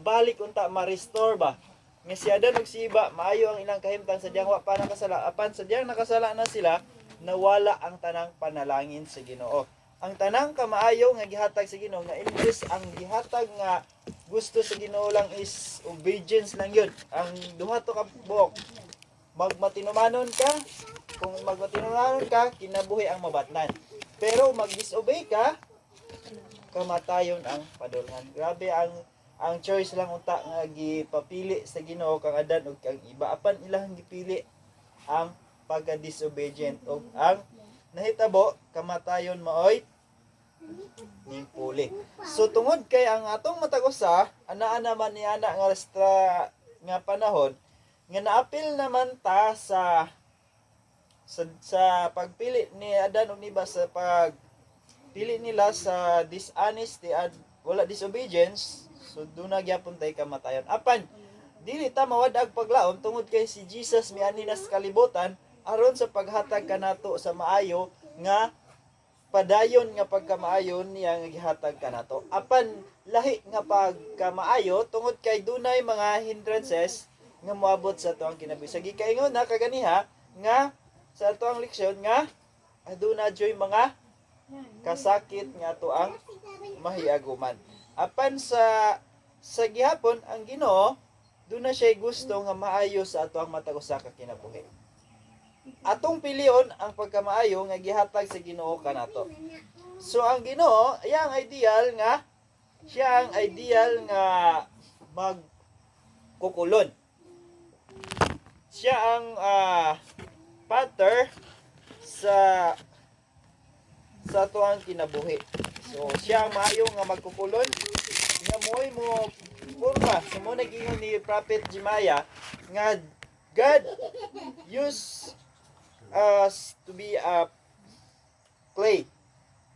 mabalik unta ma-restore ba nga si Adan ug si Iba maayo ang ilang kahimtang sadyang wa pa nakasala apan sadyang nakasala na sila nawala ang tanang panalangin sa Ginoo. Ang tanang kamaayo nga gihatag sa Ginoo nga imbes ang gihatag nga gusto sa Ginoo lang is obedience lang yun. Ang duha to ka buok magmatinumanon ka, kung magmatinumanon ka kinabuhi ang mabatnan. Pero mag-disobey ka kamatayon ang padulngan. Grabe ang choice lang unta nga gipapili sa Ginoo kang Adan ug kang Iba. Apan ilang gipili ang pagka-disobedient ug ang nahitabo kamatayon maoy ning puli. So tungod kay ang atong matag usa anaa naman ni ana nga nga panahon nga naapil naman ta sa pagpili ni Adan ug Iba sa pagpili nila sa dishonesty at wala disobedience. So doon na gyapon tay kamatayon. Apan dili ta mawadag paglaom tungod kay si Jesus miani na sa kalibutan aron sa paghatag kanato sa maayo nga padayon nga pagkamaayon niya nga gihatag kanato. Apan lahi nga pagkamaayo tungod kay dunay mga hindrances nga moabot sa tuang kinabuhi. Sa gikaingon na kaganiha nga sa tuang leksyon nga aduna joy mga kasakit nga ato ang mahiaguman. Apan sa gihapon ang Ginoo doon na siya gusto nga maayo sa ato ang matag usa ka kinabuhi. Atong pilion ang pagkamaayo nga gihatag sa Ginoo kanato. So ang Ginoo siya ang ideal nga magkukulon. Siya ang pattern sa tuang kinabuhi. So siya ang maayo nga magkukulon nga moy mo purma. So mo nagingon ni Prophet Jeremiah nga God used us to be a clay.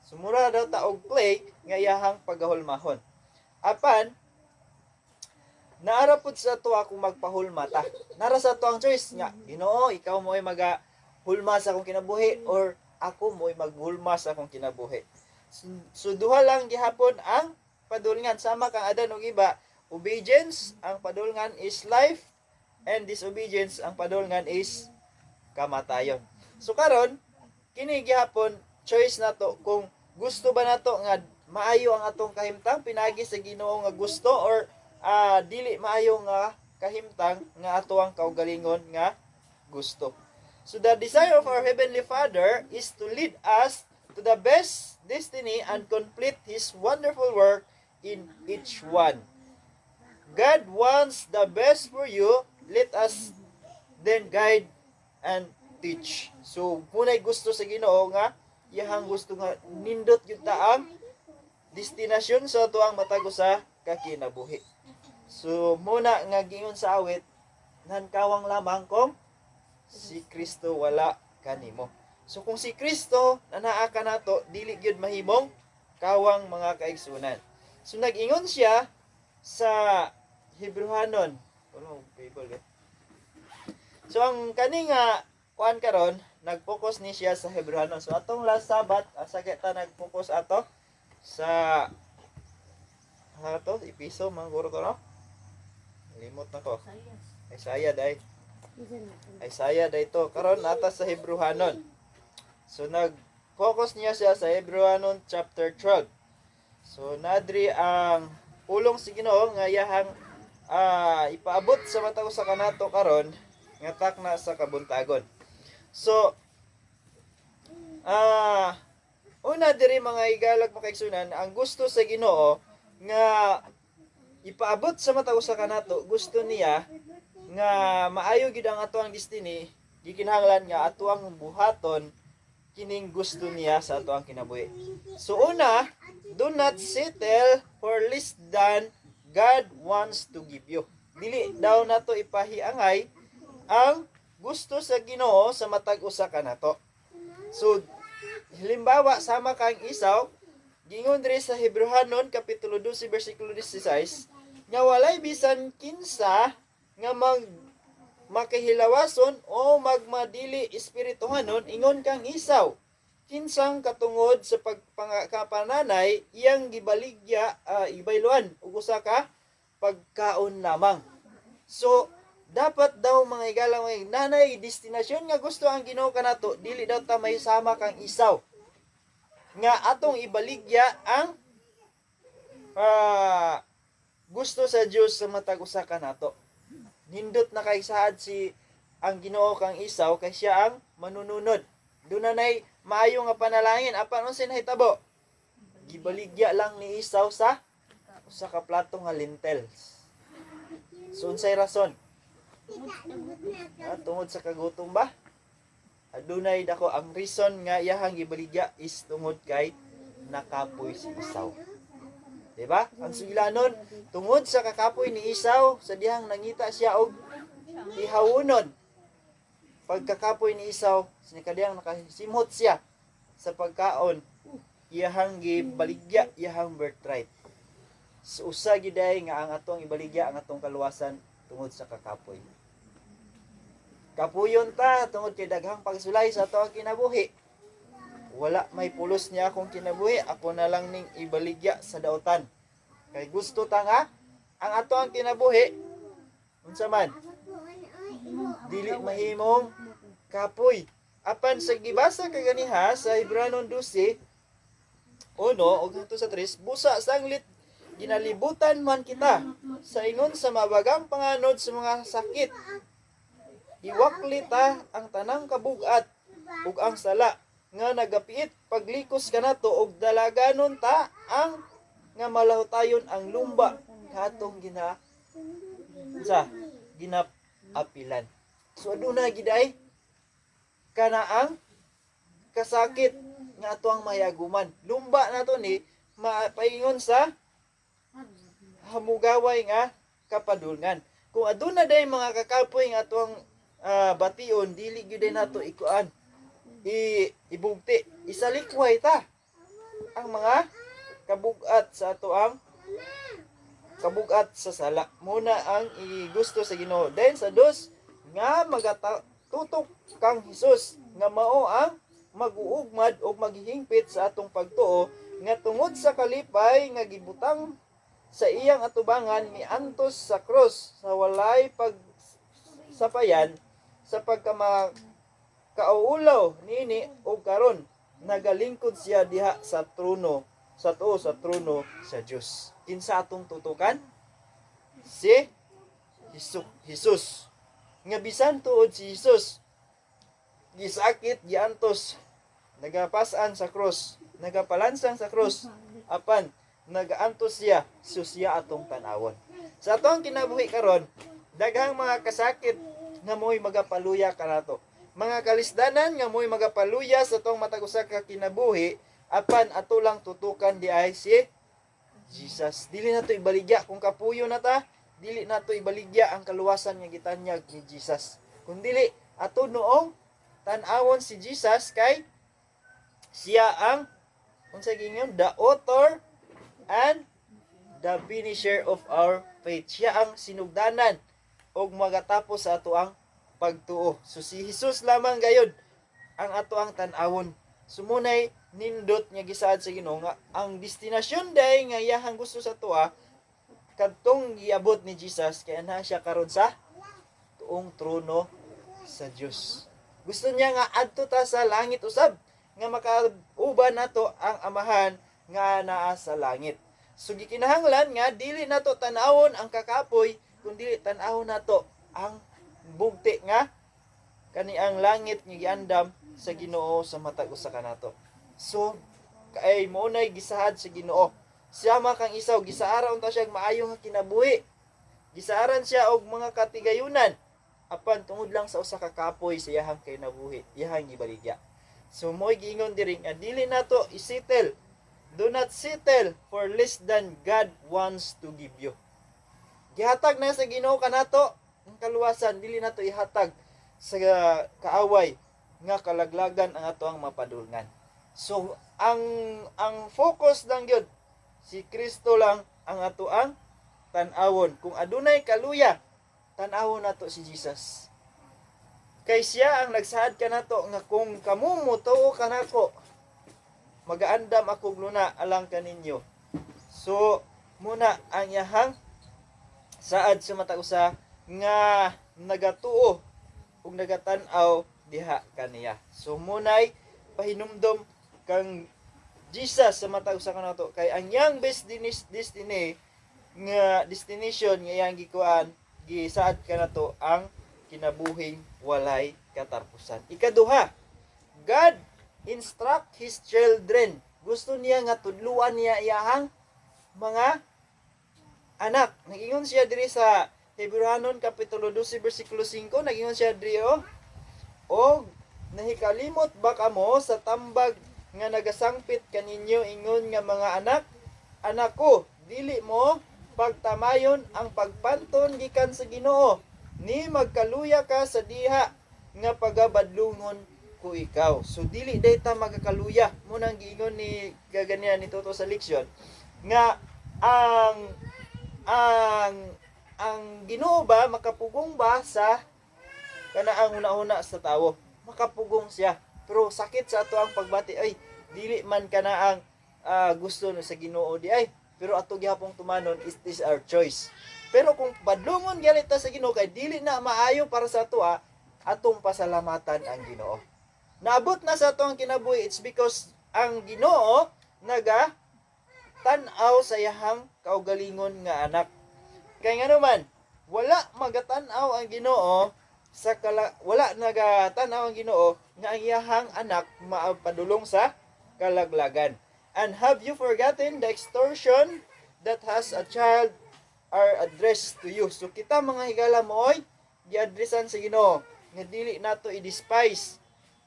Sumura daw ta og clay nga iyahang pagahulmahon. Apan naara pud sa to ako magpahulma ta. Nara sa to ang choice nga Ginoo ikaw mo'y magahulma sa akong kinabuhi or ako mo'y maghulma sa akong kinabuhi. So duha lang gihapon ang padulngan sama kang Adan ug Iba. Obedience ang padulngan is life and disobedience ang padulngan is kamatayon. So karon kini gihapon choice nato kung gusto ba nato nga maayo ang atong kahimtang pinagi sa Ginoo nga gusto or dili maayo nga kahimtang nga ato ang kaugalingon nga gusto. So the desire of our Heavenly Father is to lead us to the best destiny and complete His wonderful work in each one. God wants the best for you. Let us then guide and teach. So, muna'y gusto sa Ginoo nga, iyahang gusto nga nindot yun ta ang destinasyon sa tuang matago sa kakinabuhi. So, muna nga gingon sa awit, nankawang lamang kung si Kristo wala kanimo. So kung si Kristo nanaa ka nato, dili gyud mahimong kawang mga kaigsunan. So nag-ingon siya sa Hebrehanon. So ang kani nga kuan karon, nag-focus ni siya sa Hebrehanon. So atong last Sabat, sakit ta nag-focus ato sa Episo mangguro ko no. Limot na ko. Isaiah dayto karon ata sa Hebrehanon. So nag-focus niya siya sa Hebrehanon chapter 12. So nadri ang pulong si Ginoo nga iyahang ipaabot sa matag sa kanato karon nga takna sa kabuntagon. So una diri mga igalag mga kaigsunan, ang gusto sa Ginoo nga ipaabot sa matag sa kanato, gusto niya nga maayo gid ang ato ang destiny, gikinahanglan nga ato ang buhaton kining gusto niya sa ato ang kinabuhi. So una, do not settle for less than God wants to give you. Dili daw nato ipahiangay ang gusto sa Ginoo sa matag usa kanato. So halimbawa sama kang Isaw, gingon diri sa Hebrehanon kapitulo 12 bersikulo 16 nga walay bisan kinsa nga makahilawason o magmadili espirituhanon ingon kang Isaw. Kinsang katungod sa pagpananay iyang gibaligya ibayluan ug usa ka pagkaon lamang. So dapat daw mga igalang nanay destinasyon nga gusto ang Ginoo kanato, dili daw ta may sama kang isaw nga atong ibaligya ang gusto sa Dios sa matag usa kanato. Nindot na kay saad si ang Ginoo kang isaw kay siya ang manununod. Dunay maayo nga panalangin apan unsay nahitabo? Gibaligya lang ni isaw sa usa ka plato nga lentils. So unsay rason? Tungod sa kagutom ba? Adunay dako ang reason nga iyahang gibaligya is tungod kay nakapoy si isaw. Diba? Ang sugilanon, tungod sa kakapoy ni isaw, sa dihang nangita siya og ihawunon. Pagkakapoy ni isaw, sinikadiyang nakasimhot siya sa pagkaon, iyahang gibaligya, iyahang birthright. So, usa giday nga ang atong ibaligya ang atong kaluwasan tungod sa kakapoy. Kapuyon ta tungod kay daghang pagsulay sa atong kinabuhi. Wala may pulos niya akong kinabuhi, ako na lang ning ibaligya sa daotan. Kay gusto ta nga ang atong kinabuhi unsa man dili mahimong kapoy. Apan sa gibasa kaganiha sa Hebranon 12 uno ug hangtod sa 3, busa sanglit ginalibutan man kita sa ingon sa mabagang panganod sa mga sakit. Iwakli ta ang tanang kabug-at ug ang sala nga nagapiit paglikos kanato og dalaganon ta ang nga malahutayon ang lumba katong ginapilan. So aduna giday kana ang kasakit nga atoang mayaguman. Lumba nato ni mapaingon sa hamugaway nga kapadulngan. Kung aduna day mga kakapoy nga atoang bation, dili gyud nato ikuan ibugti, isalikway ta ang mga kabugat sa ato ang kabugat sa sala. Muna ang gusto sa Ginoo. Then sa dos nga magatutok kang Hesus nga mao ang mag-uugmad o maghihingpit sa atong pagtuo nga tungod sa kalipay nga gibutang sa iyang atubangan miantos sa krus sa walay pagsapayan sa kauulaw niini o karon nagalingkod siya diha sa trono sa trono sa Dios. Kinsa atong tutukan? Si Hesus. Nga bisan tuod si Hesus gisakit, giantos, nagapasan sa cross, nagapalansang sa cross, apan nagaantos siya, susya atong tanawon. Sa atong kinabuhi karon, daghang mga kasakit nga mo'y magapaluya kanato. Mga kalisdanan nga mo'y magapaluya sa atong matag usa ka kinabuhi, apan ato lang tutukan di ay si Jesus. Dili nato ibaligya kung kapuyo na ta, dili nato ibaligya ang kaluwasan nga gitanyag ni Jesus. Kung dili ato noong tan-awon si Jesus kay siya ang unsay gingon, the author and the finisher of our faith. Siya ang sinugdanan og magatapos sa ato ang pagtuo. So si Jesus lamang gayud ang ato ang tan-awon. Sumunay nindot nga gisaad sa Ginoo nga ang destinasyon day nga iyahang gusto sa tuwa kadtong giabot ni Jesus kay ana siya karon sa tuong trono sa Dios. Gusto niya nga adto ta sa langit usab nga makauban nato ang amahan nga naa sa langit. So gikinahanglan nga dili nato tan-awon ang kakapoy kundi tan-awon nato ang bugti nga kani ang langit nga giandam sa Ginoo sa matag usa kanato. So kay mo nay gisaad sa Ginoo. Siya kang isaw gisaaran ta siya maayo nga kinabuhi. Gisaaran siya og mga katigayunan apan tungod lang sa usa ka kapoy sa iyahang kinabuhi, iyahang gibaligya. So mo'y giingon diri nga dili nato isettle. Do not settle for less than God wants to give you. Gihatag na sa Ginoo kanato ang kaluwasan, dili nato ihatag sa kaaway nga kalaglagan ang ato ang mapadulngan. So ang focus lang gyud si Kristo lang ang ato ang tan-awon. Kung adunay kaluya, tan-awon nato si Jesus. Kay siya ang nagsaad kanato nga kung kamo motuo kanako, magaandam akong luna alang kaninyo. So muna ang yahang saad sa mata usa nga nagatuo ug nagatan-aw diha kaniya. So munay pahinumdom kang Jesus sa mata usa kanato kay ang yang best destiny nga destination nga iyang gikuan gisaad kanato ang kinabuhing walay katapusan. Ikaduha, God instruct His children. Gusto niya nga tudluan niya iyahang mga anak. Nagingon siya diri sa Hebreanon Kapitulo 12 versikulo 5, nagingon siya diri o nahikalimot ba kamo sa tambag nga nagasangpit kaninyo ingon nga mga anak, anak ko, dili mo pagtamayon ang pagpanton gikan sa Ginoo, ni magkaluya ka sa diha nga pagabadlungon ko ikaw. So dili dayta magakaluya mo nang giingon ni gaganian ni Toto sa leksyon nga ang Ginoo ba makapugong ba sa kanaang una-una sa tawo, makapugong siya, pero sakit sa ato ang pagbati ay dili man kanaang gusto no sa Ginoo di ay, pero ato gihapong tumanon is this our choice. Pero kung badlungon galit ta sa Ginoo kay dili na maayo para sa ato atong pasalamatan ang Ginoo. Naabot na sa ato ang kinabuhi, it's because ang Ginoo naga tan-aw sa iyahang kaugalingon nga anak. Kay nga naman wala magatan-aw ang Ginoo sa wala nagatanaw ang Ginoo nga ang iyahang anak maapadulong sa kalaglagan. And have you forgotten the extortion that has a child are addressed to you? So kita mga higala mo oy giadresan sa Ginoo nga dili nato i-despise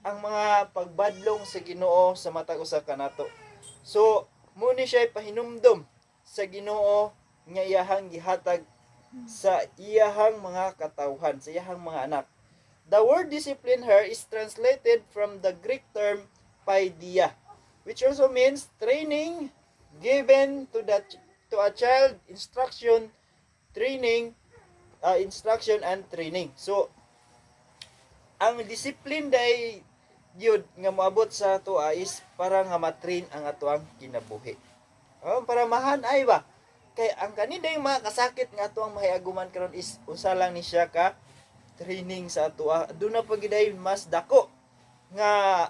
ang mga pagbadlong sa Ginoo sa matag usa kanato. So muni siya pahinumdom sa Ginoo nga iyahang gihatag sa iyahang mga katawhan, sa iyahang mga anak. The word discipline her is translated from the Greek term paideia, which also means training given to a child, instruction and training. So ang discipline day yun nga moabot sa ato is para nga matrain ang atoang kinabuhi. Para mahan ay ba? Kay ang kaniday mga kasakit nga ato ang mahiaguman karon is usa lang ni siya ka training sa ato. Doon na pagiday mas dako nga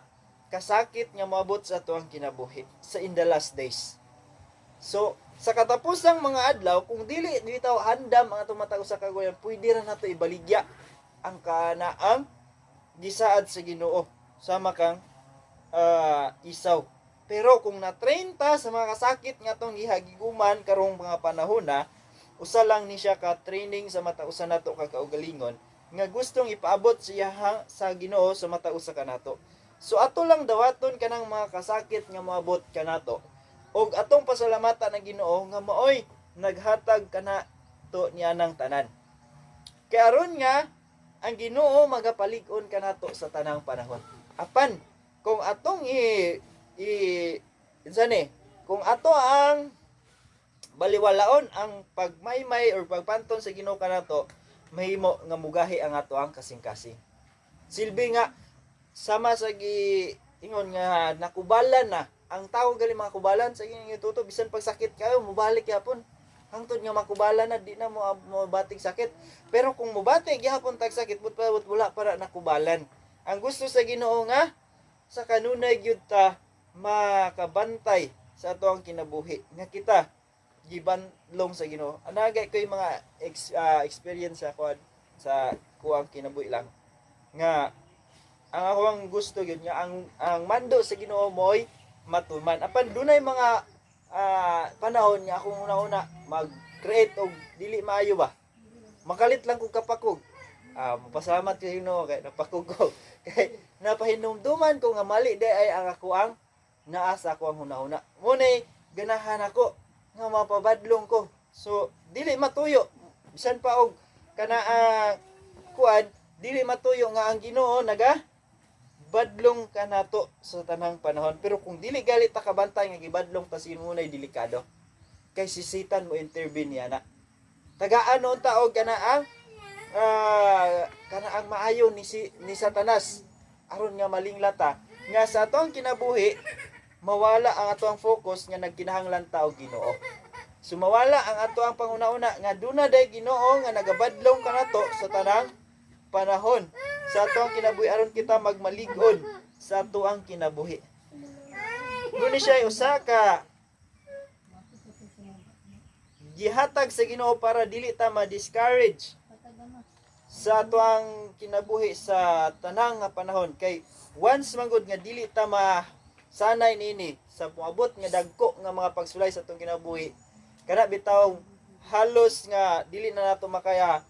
kasakit nga moabot sa ato ang kinabuhi sa in the last days. So sa katapusang mga adlaw, kung dili bitaw handam ang atong matag usa ka guyan, pwede ra nato ibaligya ang kanaang gisaad sa Ginoo sama kang isaw. Pero kung na-train ta sa mga kasakit nga tong gihagiguman karong mga panahon na, usa lang ni siya ka training sa mata usa nato ka kaugalingon nga gustong ipaabot siya sa Ginoo sa mata usa kanato. So ato lang dawaton kanang mga kasakit nga moabot kanato. Og atong pasalamatan ang Ginoo nga maoy naghatag kanato niya ng tanan. Kay aron nga ang Ginoo magapalig-on kanato sa tanang panahon. Apan kung atong kung ato ang baliwalaon ang pagmaymay or pagpanton sa Ginoo kanato, mahimo nga mugahi ang ato ang kasing-kasing. Silbi nga sama sa ingon nga nakubalan na ang tao gali mga kubalan sa inyong ituto bisan pag sakit kayo mubalik yapon hangtod nga makubalan na di na mo bating sakit. Pero kung mubati gihapon tag sakit but wala para nakubalan. Ang gusto sa Ginoo nga sa kanunay gyud ta makabantay sa ato ang kinabuhi nga kita gibanlong sa Ginoo. Anagay koy mga experience sa kuang kinabuhi lang nga ang ako ang gusto gyud nga ang mando sa Ginoo moy matuman. Apan dunay mga panahon nga akong una-una mag-create og dili maayo ba. Makalit lang kog kapakog. Mapasalamat kay Ginoo kay napakog ko. Kay napahinumduman ko nga mali day ay ang ako ang naasa ko ang una-una. Munay ganahan ako nga mapabadlong ko. So dili matuyo bisan pa og kana kuan dili matuyo nga ang Ginoo naga badlong ka nato sa tanang panahon. Pero kung dili galit ta kabantay nga gibadlong ta sinunay delikado. Kay si Satan mo intervene yana. Tagaan noon ta og kanaang maayo ni Satanas aron nga malinglata nga sa atong kinabuhi mawala ang atong focus nga nagkinahanglan ta og Ginoo. Sumawala ang ato ang panguna-una nga duna day Ginoo nga nagabadlong kanato sa tanang panahon sa ato ang kinabuhi aron kita magmalig-on sa ato ang kinabuhi. Muna siya usa ka gihatag sa Ginoo para dili ta ma-discourage sa ato ang kinabuhi sa tanang nga panahon. Kay once manggod nga dili ta sanay nini sa puabot nga dagko nga mga pagsulay sa atong kinabuhi, kana bitaw halos nga dili na nato makaya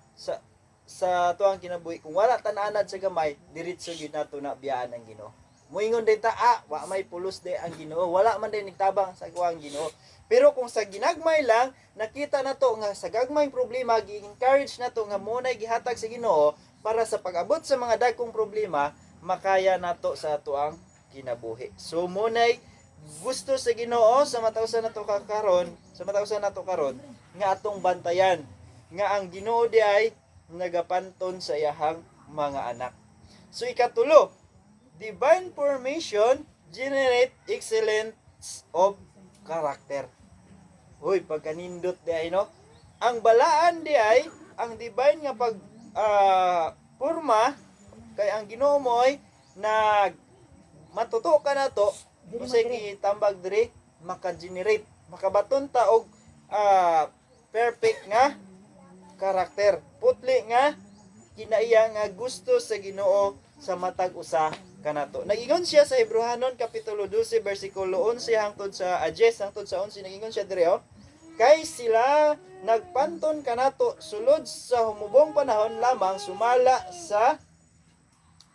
sa ato ang kinabuhi kung wala ta naanad sa gamay, diretso gyud nato na biyaan ang Ginoo. Moingon din ta, wa may pulos de ang Ginoo, wala man din nagtabang sa kuwang Ginoo. Pero kung sa ginagmay lang, nakita na to nga sa gagmayng problema, gi-encourage na to nga muna'y gihatag sa Ginoo para sa pag-abot sa mga dagkong problema, makaya nato sa ato ang kinabuhi. So muna'y gusto sa Ginoo sa matausan nato karon, nga atong bantayan nga ang Ginoo di ay nagapanton sa iyahang mga anak. So ikatulo, divine formation generate excellence of character. Hoy, pagkanindot di ay no. Ang balaan di ay ang divine nga pag forma kay ang Ginoo mo'y nag matuto ka na to usay kitambag diri maka-generate, makabaton ta og perfect nga karakter. Putli nga kinaiya nga gusto sa Ginoo sa matag usa kanato. Nagingon siya sa Hebrehanon kapitulo 12 bersikulo 11 hangtod sa 10 hangtod sa 11, nagingon siya diri kay sila nagpanton kanato sulod sa humubong panahon lamang sumala sa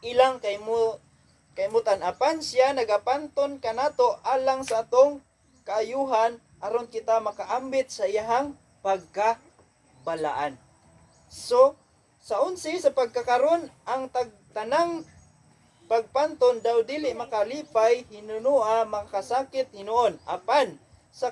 ilang kaymutan apan siya nagapanton kanato alang sa atong kaayuhan aron kita makaambit sa iyahang pagkabalaan. So sa 11 sa pagkakaron ang tanang pagpanton daw dili makalipay hinunua makasakit hinuon apan sa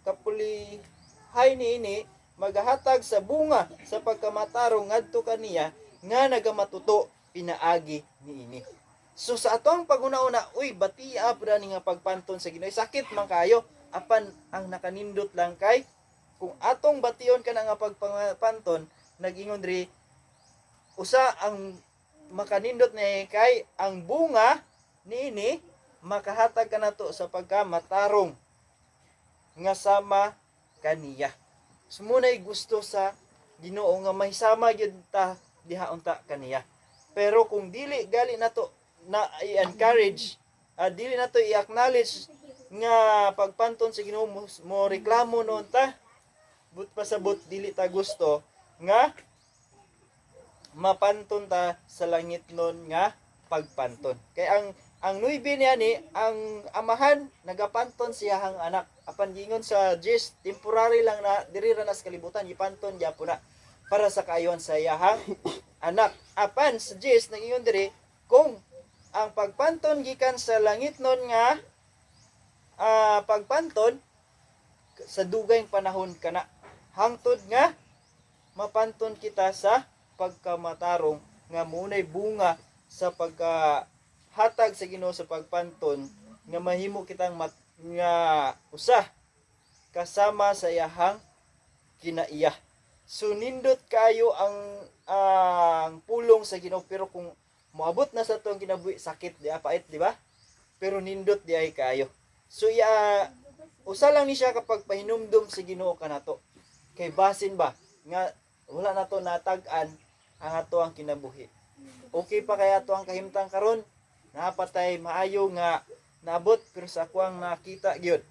kapulihay niini magahatag sa bunga sa pagkamatarong ngadto kaniya nga nagamatuto pinaagi niini. So sa atong paguna-una, batia pud ni nga pagpanton sa Ginoo, sakit man kayo apan ang nakanindot lang kay kung atong bation kana nga pagpanton nagingon diri usa ang makanindot ni kay ang bunga niini makahatag kanato sa pagkamatarong nga sama kaniya. Sumunay gusto sa Ginoo nga mahisama gyud ta diha unta kaniya. Pero kung dili gali nato na i-encourage, dili nato i-acknowledge nga pagpanton sa Ginoo mo reklamo noon ta but pasabot dili ta gusto nga mapanton ta sa langit nun nga pagpanton. Kay ang nuibi niya ni ang amahan nagapanton siyahang anak apan gingon sa Jis temporary lang na diri ra nas kalibutan ipanton gyapon na para sa kaayon sa iyahang anak. Apan sa Jis nagingon diri kung ang pagpanton gikan sa langit nun nga pagpanton sa dugayng panahon kana hangtod nga mapanton kita sa pagkamatarong nga munay bunga sa pagkahatag sa Ginoo sa pagpanton nga mahimo kitang nga usa kasama sa iyahang kinaiya. So nindot kayo ang pulong sa Ginoo pero kung moabot na sa tong kinabuhi sakit di pait di ba? Pero nindot di ay kayo. So usa lang ni siya kapag pahinumdum sa Ginoo kanato. Kay basin ba nga wala na to natag-an ang ato ang kinabuhi. Okay pa kaya ato ang kahimtang karon? Napatay maayo nga naabot pero sa ako ang nakita gyud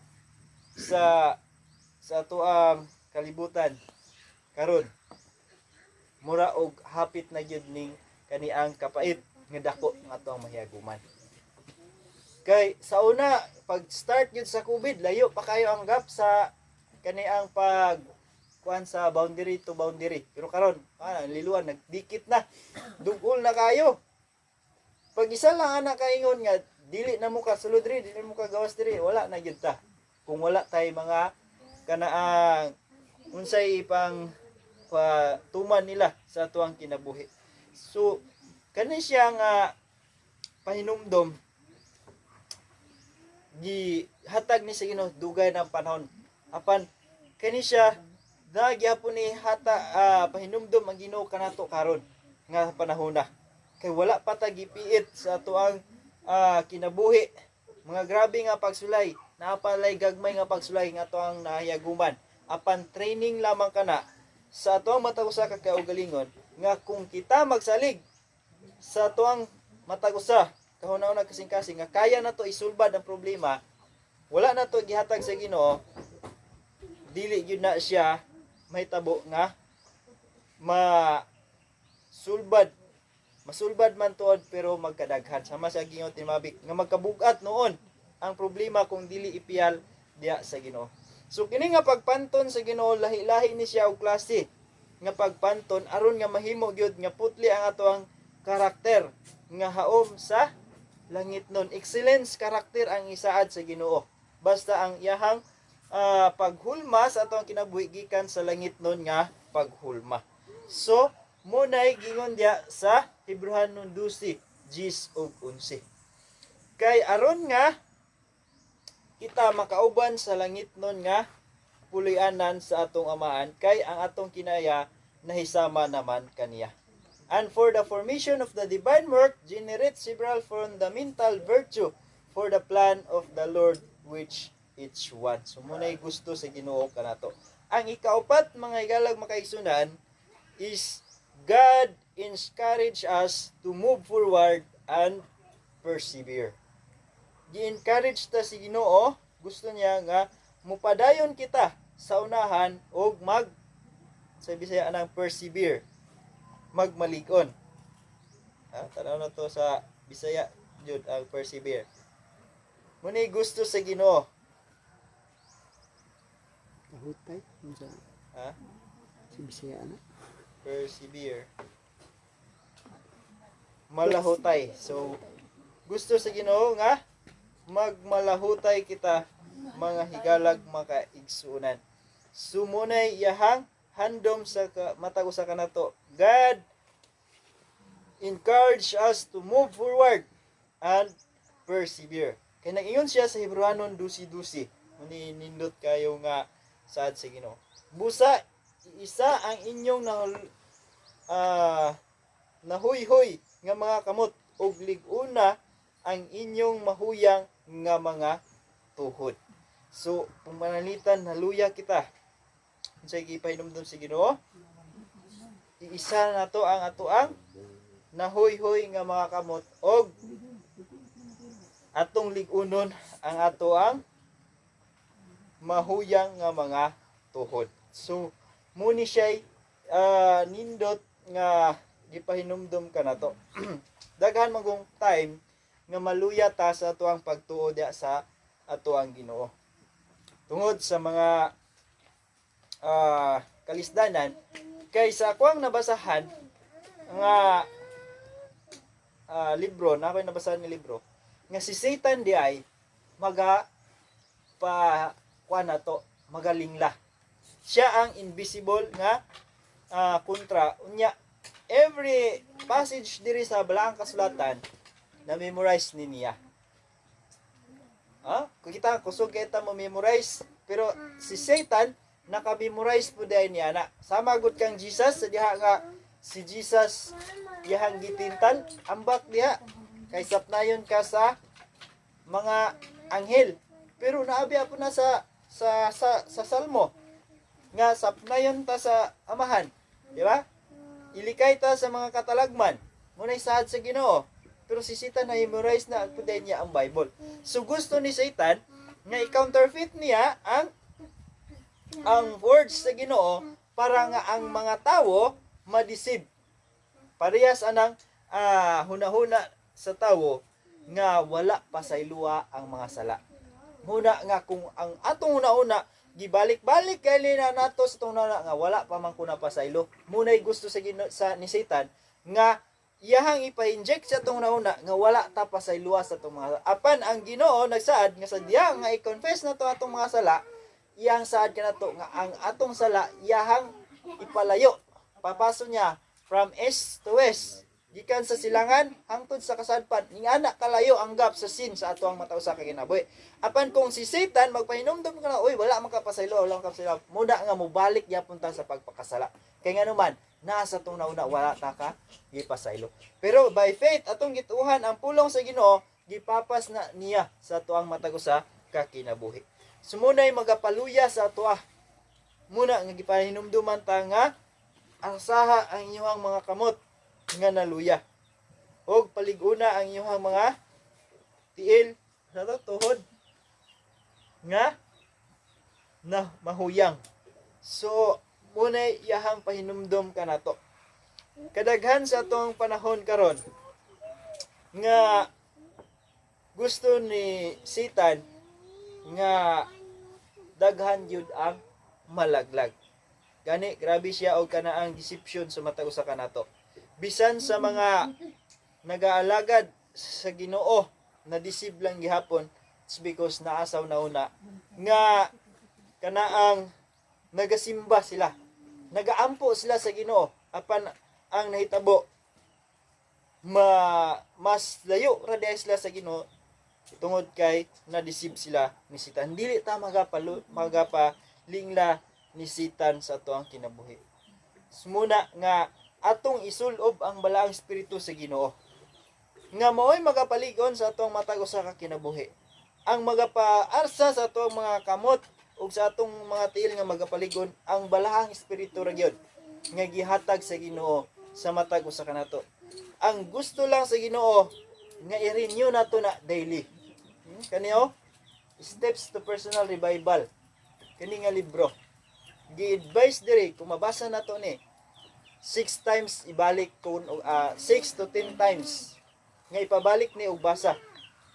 sa ato ang kalibutan karon. Mura og hapit na gyud ning kaniang kapait nga dako nga ato ang mahiaguman. Kay sa una pag start gyud sa COVID layo pa kayo ang gap sa kaniang kuan sa boundary to boundary. Pero karon, liluan nagdikit na. Dugol na kayo. Pag isa lang anak kaingon nga dili na mo kasulod diri, dili mo ka gawas diri, wala na gyud ta. Kung wala tay mga kanaang unsay pang tuman nila sa tuang kinabuhi. So kani siya nga pahinumdom gihatag ni sa Ginoo dugay ng panahon. Apan kani siya nagyapon ni hata pahinumdom ang Ginoo kanato karon nga panahon na. Kay wala pa ta gipiit sa ato ang kinabuhi. Mga grabe nga pagsulay, naapalay gagmay nga pagsulay nga ato ang nahiyaguman. Apan training lamang kana sa ato ang matag usa ka kaugalingon nga kung kita magsalig sa ato ang matag usa kahuna-una kasing-kasing nga kaya na to isulbad ang problema, wala na to gihatag sa Ginoo, dili gyud na siya mahitabo nga masulbad man tuod pero magkadaghan sama sa Ginoo timabik nga magkabugat noon ang problema kung dili ipiyal diya sa Ginoo. So kini nga pagpanton sa Ginoo, lahi-lahi ni siya og klase nga pagpanton aron nga mahimo gyud nga putli ang ato ang karakter nga haom sa langit nun. Excellence karakter ang isaad sa Ginoo. Basta ang iyahang paghulma sa atong kinabuhi gikan sa langit nun nga paghulma. So munay gingon diya sa Hebrehanon 12:10 ug 11. Kay aron nga kita makauban sa langit nun nga puloy-anan sa atong amaan, kay ang atong kinaya nahisama naman kaniya. And for the formation of the divine work, generate several fundamental virtue for the plan of the Lord which each one. So munay gusto sa Ginoo kanato. Ang ikaupat mga igalag makaigsunan is God encourage us to move forward and persevere. Gi-encourage ta si Ginoo, gusto niya nga mupadayon kita sa unahan og sa Bisaya anang persevere, magmalig-on. Tanaw na to sa Bisaya jud ang persevere. Muni gusto sa Ginoo. Mahutay sa si Bisaya na. Persevere. Malahutay. So gusto sa Ginoo nga magmalahutay kita mga higalag makaigsunan. Sumunay iyahang handom sa matag usa kanato. God encourage us to move forward and persevere. Kay nag-ingon siya sa Hebrehanon 12:12. Muni nindot kayo nga saad sa Ginoo. Busa isa ang inyong nahuy-huy nga mga kamot ug lig-una ang inyong mahuyang nga mga tuhod. So, pumanalitan haluya kita. Unsay gipahinumdom si Ginoo? Iisa na to ang atoang nahuy-huy nga mga kamot og atong lig-unon ang atoang mahuyang nga mga tuhod. So, muni siya nindot nga gipahinumdom ka na to. Daghan magong time nga maluya ta sa atuang pagtuo diya sa atuang Ginoo. Tungod sa mga kalisdanan, kay sa kuang nabasahan nga libro, na ako'y nabasahan ni libro, nga si Satan di ay magalingla. Siya ang invisible nga kontra. Unya, every passage diri sa balaang kasulatan na memorize ni niya. Kung kita kusog kita mo memorize, pero si Satan naka-memorize po dahil niya na. Sama gud kang Jesus, sa diha nga si Jesus iyahang gitintal, ambak diha kay sapnayon ka sa mga anghel. Pero naabi po na sa Salmo nga sapnayon ta sa amahan, di ba? Ilikay ta sa mga katalagman. Munay sahad sa Ginoo. Pero si Satan na memorize na po dahil niya ang Bible. So gusto ni Satan nga i-counterfeit niya ang words sa Ginoo para nga ang mga tao ma-deceive. Parehas anang hunahuna sa tao nga wala pasayloa ang mga sala. Huna nga kung ang atong una-una gibalik-balik kay na nato sa atong una nga wala pa man kuna pasaylo. Munay gusto sa ni Satan nga iyahang ipa-inject sa atong una nga wala ta pasayloa sa atong mga apan ang Ginoo nagsaad nga sa diha nga i-confess nato atong mga sala, iyang saad kanato nga ang atong sala iyahang ipalayo. Papaso niya from east to west, gikan sa silangan hangtod sa kasadpan ning anak kalayo ang gap sa sin sa ato ang mata usa ka kinabuhi. Apan kung si Satan magpahinumdom ka na, uy wala man ka pasaylo, wala man ka pasaylo, muda nga mobalik gyapon ta sa pagpakasala. Kay ngano man nasa tong nauna wala ta ka gipasaylo. Pero by faith atong gituhan ang pulong sa Ginoo, gipapas na niya sa ato ang matag usa ka kinabuhi. Sumunay magapaluya sa ato muna nga gipahinumduman ta nga asaha ang inyong mga kamot nga naluya. Og palig-una ang inyong mga tiil sa tuhod nga na mahuyang. So, muna iyahang pahinumdom ka na to. Kadaghan sa atong panahon karon nga gusto ni Satan nga daghan yun ang malaglag. Gani, grabe siya og kanaang deception sa matag usa kanato. Bisan sa mga nagaalagad sa Ginoo na deceive lang gihapon, it's because naasaw na una nga kanaang nagasimba sila. Nagaampo sila sa Ginoo apan ang nahitabo mas layo ra dahil sila sa Ginoo tungod kay na-deceive sila ni Satan. Dili ta magapalingla ni Satan sa ato ang kinabuhi. Sumuna nga atong isulob ang balaang espiritu sa Ginoo nga mao'y magapaligon sa atong matag usa ka kinabuhi. Ang magapaarsa sa atong mga kamot ug sa atong mga tiil nga magapaligon ang balaang espiritu ra gyud nga gihatag sa Ginoo sa matag usa kanato. Ang gusto lang sa Ginoo nga i-renew nato na daily. Kaniyo Steps to Personal Revival. Kani nga libro. Gi-advise diri kung mabasa nato ni 6 times ibalik kun 6 to 10 times nga ipabalik ni og basa.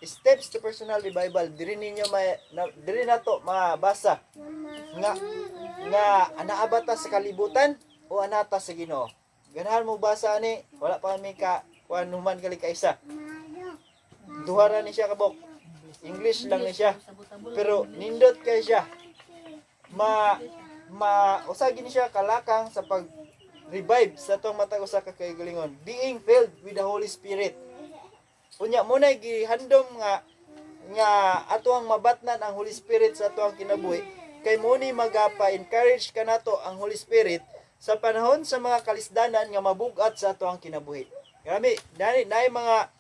Steps to Personal Revival diri ninyo diri nato mabasa nga anaa ba ta sa kalibutan o anata sa Ginoo. Ganahan mo basa ni wala pa mi ka kuan human kali ka isa. Duha ra ni siya kabok. English lang ni siya. Pero nindot kay siya. Usagi ni siya kalakang sa pag revive sa tong matag usa ka kagalingon, being filled with the Holy Spirit. Unya mo na gihandom nga ato ang mabatnan ang Holy Spirit sa ato ang kinabuhi kay mo ni magapa-encourage kanato ang Holy Spirit sa panahon sa mga kalisdanan nga mabugat sa ato ang kinabuhi. Grabe, dali mga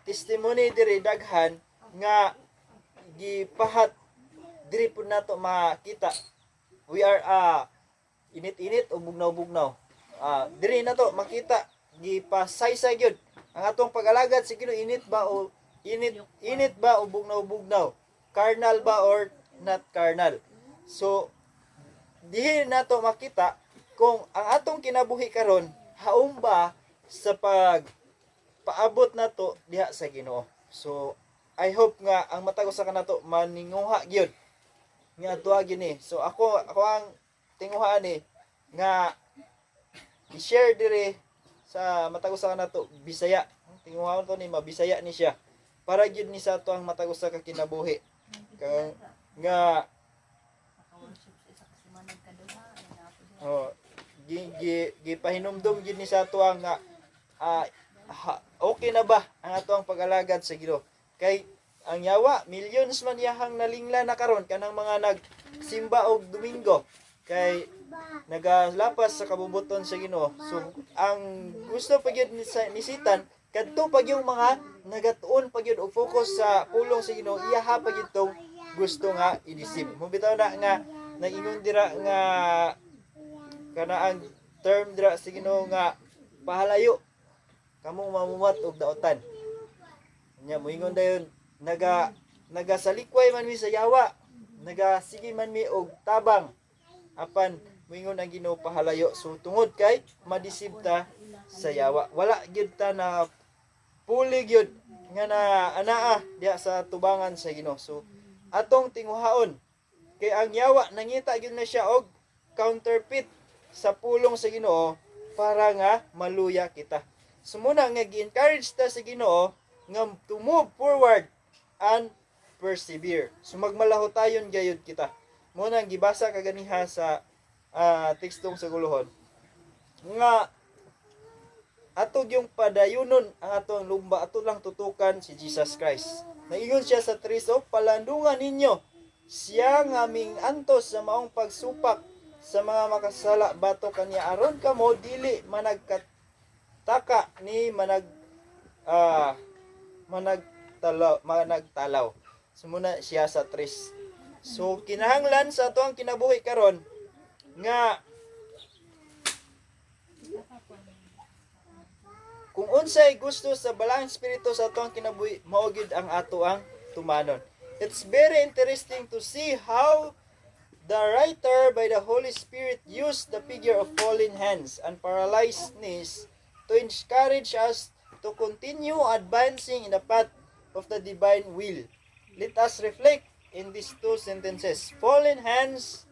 testimony diri daghan nga gipahat diri pud nato makita. We are init-init o bugnaw-bugnaw. Diri na to makita gipasaysay gyud ang atong pag-alagad sa Ginoo. Init ba o bugnaw-bugnaw, carnal ba or not carnal. So dihi nato makita kung ang atong kinabuhi karon haum ba sa paabot nato diha sa Ginoo. So I hope nga ang matag usa kanato maninguha gyud nga tuwa gini. So ako ang tinguhaan ni nga i-share dire sa matag usa kanato Bisaya. Tinguhaan to ni mabisaya ni siya para gyud ni sa ato ang matag usa ka kinabuhi. Nga gipahinumdum gyud ni sa ato ang okay na ba ang ato ang pag-alagad sa Ginoo. Kay ang yawa millions man yahang nalingla na karon kanang mga nagsimba og Domingo kay nagalapas sa kabubuton sa Ginoo. So ang gusto pa gyud ni Satan kadto pa yung mga nagatuon pa gyud og focus sa pulong sa Ginoo, iyaha pa gyud tong gusto nga i-deceive. Mo bitaw na nga naingon dira nga kana ang term dira sa Ginoo nga pahalayo kamong mamumat og daotan. Nya moingon dayon nagasalikway man mi sa yawa, nagasige man mi og tabang apan moingon ang Ginoo pahalayo. So tungod kay madisib ta sa yawa, wala gyud ta na puli gyud nga na anaa diha sa tubangan sa Ginoo. So atong tinguhaon kay ang yawa nangita gyud na siya og counterfeit sa pulong sa Ginoo para nga maluya kita. So muna nga gi-encourage ta sa Ginoo nga to move forward and persevere. So magmalahotayon gayud kita. Muna ang gibasa kaganiha sa tekstong sa guluhon. nga atog yung padayunon ang atong lumba, ato lang tutukan si Jesus Christ. Naingon siya sa 3, palandungan ninyo siya nga antos sa maong pagsupak sa mga makasala bato kaniya aron kamo dili managkataka ni managtalaw. Sumuna siya sa 3. So kinahanglan sa ato ang kinabuhi karon nga kung unsay gusto sa balaang espiritu sa ato ang kinabuhi, mao gid ang ato ang tumanon. It's very interesting to see how the writer by the Holy Spirit used the figure of fallen hands and paralyzed knees to encourage us to continue advancing in the path of the divine will. Let us reflect in these 2 sentences. Fallen hands,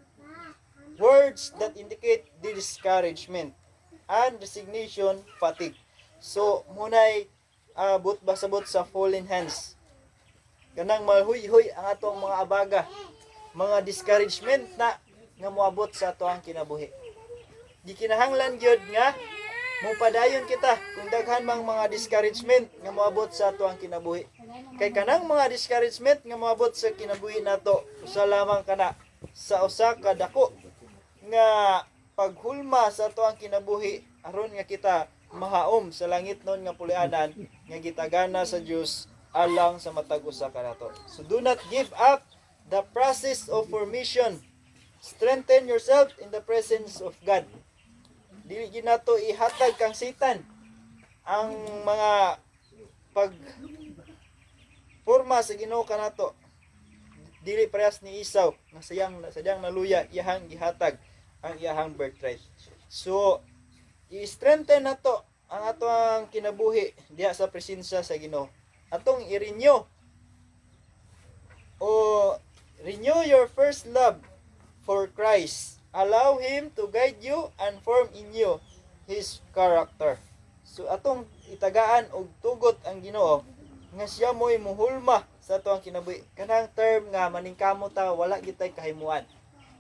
words that indicate discouragement, and resignation, fatigue. So, muna'y basabot sa fallen hands. Kanang malhuy-huy ang atong mga abaga, mga discouragement na nga moabot sa ato ang kinabuhi. Di kinahanglan gyud nga mupadayon kita kung daghan mang mga discouragement nga moabot sa ato ang kinabuhi. Kay kanang mga discouragement nga moabot sa kinabuhi nato, usa lamang kana sa usa ka dako nga paghulma sa ato ang kinabuhi aron nga kita mahaom sa langit nun nga pulianan nga gitagana sa Dios alang sa matag usa kanato. So do not give up the process of formation. Strengthen yourself in the presence of God. Dili ginato ihatag kang Satan ang mga pag forma sa Ginoo kanato. Dili parehas ni Esau nga sadyang naluya iyahang gihatag ang iyahang birthright. So i-strengthen nato ang atong kinabuhi diha sa presensya sa Ginoo. Atong i-renew o renew your first love for Christ. Allow Him to guide you and form in you His character. So atong itagaan og tugot ang Ginoo nga siya mo'y muhulma sa atong kinabuhi. Kanang term nga maningkamot ta wala gitay kahimuan.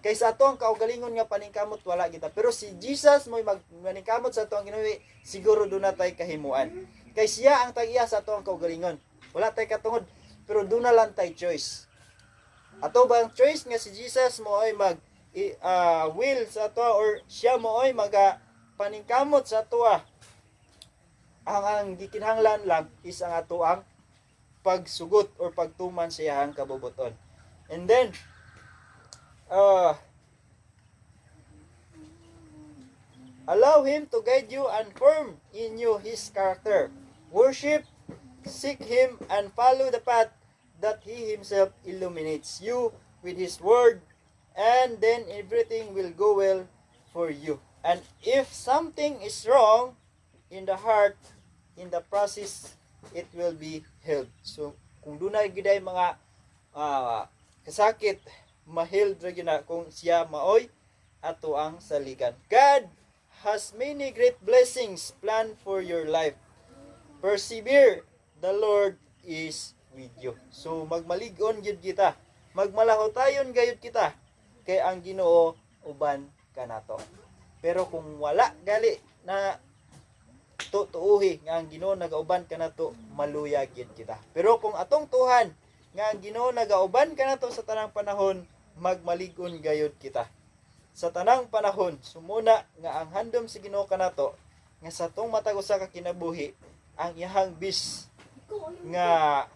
Kay sa ato ang kaugalingon nga paningkamot wala kita. Pero si Jesus mo'y maningkamot sa ato ang kinabuhi, siguro doon na tayo kahimuan. Kay siya ang tag-iya sa ato ang kaugalingon. Wala tayo katungod, pero doon na lang tayo choice. Ato ba ang choice nga si Jesus mo ay will sa ato or siya mo ay paningkamot sa ato ang gikinahanglan lang is ang ato ang pagsugot or pagtuman sa iyang kabubuton. And then allow Him to guide you and form in you His character. Worship, seek Him, and follow the path that He Himself illuminates you with His word, and then everything will go well for you. And if something is wrong in the heart, in the process, it will be healed. So, kung dunay giday mga kasakit, ma-healed ra gyud na kung siya maoy ato ang saligan. God has many great blessings planned for your life. Persevere, the Lord is with you. So magmalig-on gyud kita, magmalahotayon gayud kita kay ang Ginoo uban kanato. Pero kung wala gali na tuuhi nga ang Ginoo nagauban kanato, maluya gyud kita. Pero kung atong tuhan nga ang Ginoo nagauban kanato sa tanang panahon, magmalig-on gayud kita. Sa tanang panahon, sumuna nga ang handom sa Ginoo kanato nga sa tong matag usa ka kinabuhi, ang iyang bis nga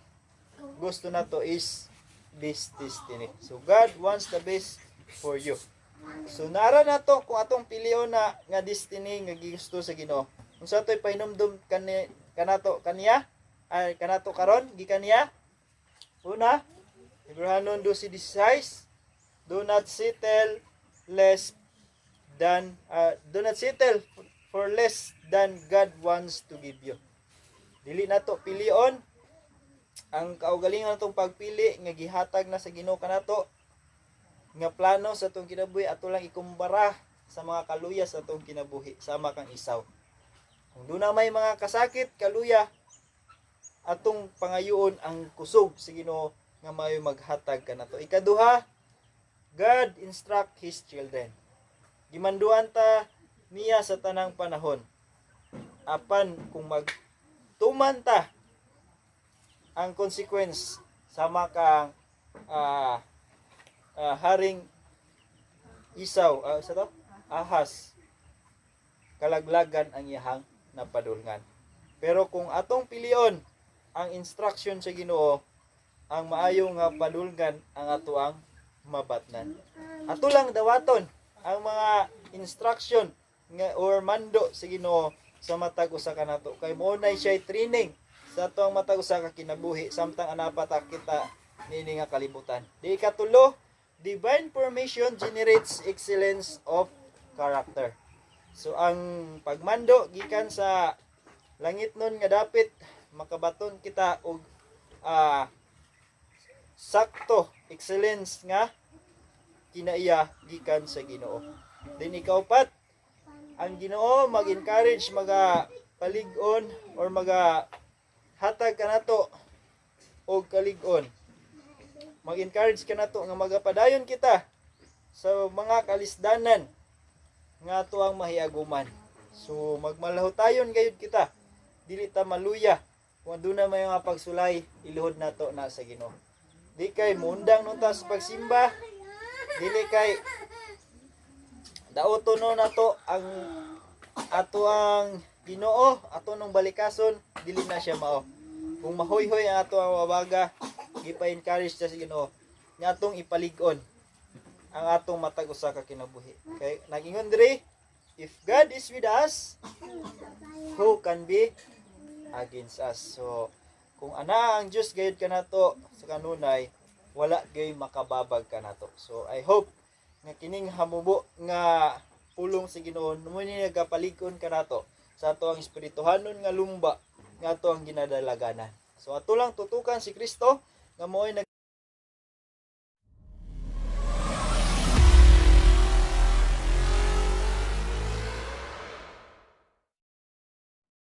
gusto nato is this destiny. So God wants the best for you. So nara nato kung atong pilion na nga destiny nga gusto sa Ginoo. Kung sa to'y pahinumdum kanato kaniya ay kanato karon gikan niya. Una, Hebrehanon 12:16, do not settle for less than God wants to give you. Dili nato pilion ang kaugalingon natong pagpili nga gihatag na sa Ginoo kanato nga plano sa atong kinabuhi ato lang ikumbara sa mga kaluya sa atong kinabuhi sama kang Esau. Kung doon na may mga kasakit kaluya atong pangayoon ang kusog sa Ginoo nga may maghatag kanato. Ikaduha, God instruct His children. Gimanduan ta niya sa tanang panahon. Apan kung magtuman ta, ang consequence sama kang haring Isaw, sa to? Ahas, kalaglagan ang iyahang napadulngan. Pero kung atong pilion ang instruction sa Ginoo, ang maayo nga padulngan ang ato ang mabatnan. Ato lang dawaton ang mga instruction nga or mando sa Ginoo sa matag usa ka nato. Kay mo nay siya training sa ato ang matag usa ka kinabuhi samtang anapat kita nini nga kalibutan. Di katulo, divine formation generates excellence of character. So ang pagmando gikan sa langit nun nga dapit makabaton kita og sakto excellence nga kinaiya gikan sa Ginoo. Then ikaw pat ang Ginoo mag-encourage palig-on or hatag kanato og kalig-on. Mag-encourage kanato nga magapadayon kita sa mga kalisdanan nga ato ang mahiaguman. So magmalahotayon gayud kita. Dili ta maluya kung aduna may mga pagsulay iluhod nato na sa Ginoo. Di kay mundang nun ta sa pagsimba, dili kay daoton no nato ang ato ang Ginoo, ato nung balikason, dili na siya mao. Kung mahoy-hoy ang ato ang wawaga, gipa-encourage sa Ginoo nga atong ipalig-on ang atong matag usa ka kinabuhi. Kay nagingon diri, if God is with us, who can be against us? So kung ana ang Dios gayud kanato sa kanunay, wala gay makababag kanato. So I hope nga kining hamubo nga pulong sa Ginoo muni nagapalig-on kanato sa ato ang espirituhanon nga lumba nga ato ang ginadalaganan. So ato lang tutukan si Kristo nga mo'y